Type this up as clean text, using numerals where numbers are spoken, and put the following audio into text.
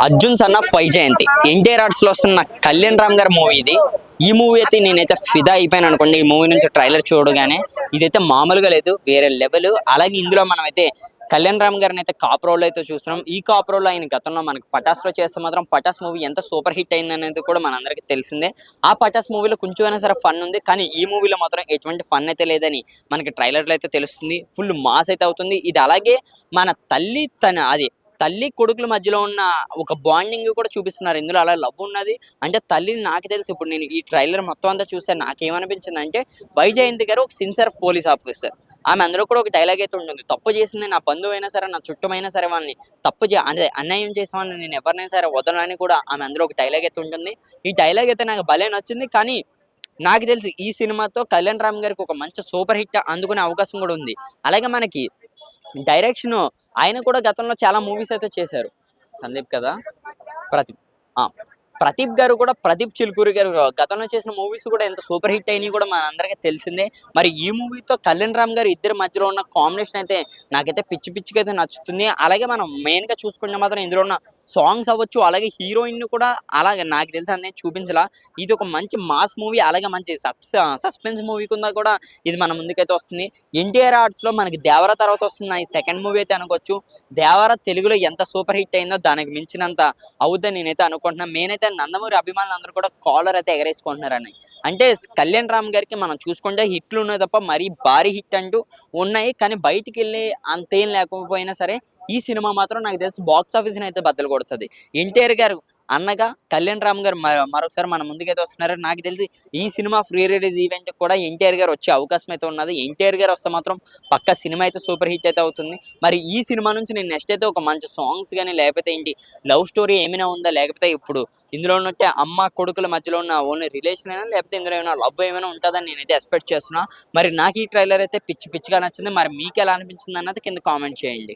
Arjun son of Vyjayanthi NTR arts లో వస్తున్న కళ్యాణ్ రామ్ గారి మూవీ ఇది. ఈ మూవీ అయితే నేనైతే ఫిదా అయిపోయాను అనుకోండి. ఈ మూవీ నుంచి ట్రైలర్ చూడగానే ఇదైతే మామూలుగా లేదు, వేరే లెవెల్. అలాగే ఇందులో మనం అయితే కళ్యాణ్ రామ్ గారిని అయితే కాప్ రోల్ అయితే చూస్తున్నాం. ఈ కాప్ రోల్ ఆయన గతంలో మనకి పటాస్ లో చేస్తే మాత్రం పటాస్ మూవీ ఎంత సూపర్ హిట్ అయింది అనేది కూడా మనందరికీ తెలిసిందే. ఆ పటాస్ మూవీలో కొంచెమైనా సరే ఫన్ ఉంది, కానీ ఈ మూవీలో మాత్రం ఎటువంటి ఫన్ అయితే లేదని మనకి ట్రైలర్లో అయితే తెలుస్తుంది. ఫుల్ మాస్ అయితే అవుతుంది ఇది. అలాగే మన తల్లి కొడుకుల మధ్యలో ఉన్న ఒక బాండింగ్ కూడా చూపిస్తున్నారు ఇందులో. అలా లవ్ ఉన్నది అంటే తల్లిని నాకు తెలిసి ఇప్పుడు నేను ఈ ట్రైలర్ మొత్తం అంతా చూస్తే నాకేమనిపించింది అంటే, వైజయంతి గారు ఒక సిన్సియర్ పోలీస్ ఆఫీసర్. ఆమె అందరూ కూడా ఒక డైలాగ్ అయితే ఉంటుంది, తప్పు చేసింది నా బంధువు అయినా సరే, నా చుట్టమైనా సరే, వాళ్ళని అదే అన్యాయం చేసిన వాళ్ళని నేను ఎవరినైనా సరే వదలని కూడా ఆమె అందరూ ఒక డైలాగ్ అయితే ఉంటుంది. ఈ డైలాగ్ అయితే నాకు భలే నచ్చింది. కానీ నాకు తెలిసి ఈ సినిమాతో కళ్యాణ్ రామ్ గారికి ఒక మంచి సూపర్ హిట్ అందుకునే అవకాశం కూడా ఉంది. అలాగే మనకి డైరెక్షన్ ఆయన కూడా గతంలో చాలా మూవీస్ అయితే చేశారు. సందీప్ కదా, ప్రదీప్. ఆ! ప్రదీప్ గారు కూడా, ప్రదీప్ చిలుకూరి గారు గతంలో చేసిన మూవీస్ కూడా ఎంత సూపర్ హిట్ అయినాయి కూడా మనందరికీ తెలిసిందే. మరి ఈ మూవీతో కళ్యాణ్ రామ్ గారు ఇద్దరి మధ్యలో ఉన్న కాంబినేషన్ అయితే నాకైతే పిచ్చి పిచ్చిగా అయితే నచ్చుతుంది. అలాగే మనం మెయిన్‌గా చూసుకుంటే మాత్రం ఇందులో ఉన్న సాంగ్స్ అవ్వచ్చు, అలాగే హీరోయిన్‌ని కూడా అలాగే నాకు తెలిసి అన్నీ చూపించలా. ఇది ఒక మంచి మాస్ మూవీ, అలాగే మంచి సస్పెన్స్ మూవీ కింద కూడా ఇది మన ముందుకైతే వస్తుంది. ఎన్టీఆర్ ఆర్ట్స్‌లో మనకి 'దేవర' తర్వాత వస్తున్న ఈ సెకండ్ మూవీ అయితే అనుకోవచ్చు. 'దేవర' తెలుగులో ఎంత సూపర్ హిట్ అయిందో దానికి మించినంత అవుద్దని నేనైతే అనుకుంటున్నాను. నేనైతే నందమూరి అభిమానులందరూ కూడా కాలర్ అయితే ఎగరేసుకుంటున్నారని. అంటే కళ్యాణ్ రామ్ గారికి మనం చూసుకుంటే హిట్లు ఉన్నాయి తప్ప మరీ భారీ హిట్ అంటూ ఉన్నాయి. కానీ బయటికెళ్ళి అంతేం లేకపోయినా సరే ఈ సినిమా మాత్రం నాకు తెలిసి బాక్స్ ఆఫీస్‌ని అయితే బద్దలు కొడతది. ఎన్టీఆర్ గారు అన్నగా కళ్యాణ్ రామ్ గారు మరొకసారి మన ముందుకైతే వస్తున్నారు. నాకు తెలిసి ఈ సినిమా ఫ్రీ రిలీజ్ ఈవెంట్‌కి కూడా ఎన్టీఆర్ గారు వచ్చే అవకాశం అయితే ఉన్నది. ఎన్టీఆర్ గారు వస్తే మాత్రం పక్కా సినిమా అయితే సూపర్ హిట్ అయితే అవుతుంది. మరి ఈ సినిమా నుంచి నేను నెక్స్ట్ అయితే ఒక మంచి సాంగ్స్ గాని, లేకపోతే ఏంటి లవ్ స్టోరీ ఏమైనా ఉందా, లేకపోతే ఇప్పుడు ఇందులో ఉన్నట్టే అమ్మ కొడుకుల మధ్యలో ఉన్న ఓన్లీ రిలేషన్ అయినా, లేకపోతే ఇందులో ఏమైనా లవ్ ఏమైనా ఉంటదని నేనైతే ఎక్స్‌పెక్ట్ చేస్తున్నా. మరి నాకు ఈ ట్రైలర్ అయితే పిచ్చి పిచ్చిగా నచ్చింది. మరి మీకెలా అనిపించింది అన్నది కింద కామెంట్ చేయండి.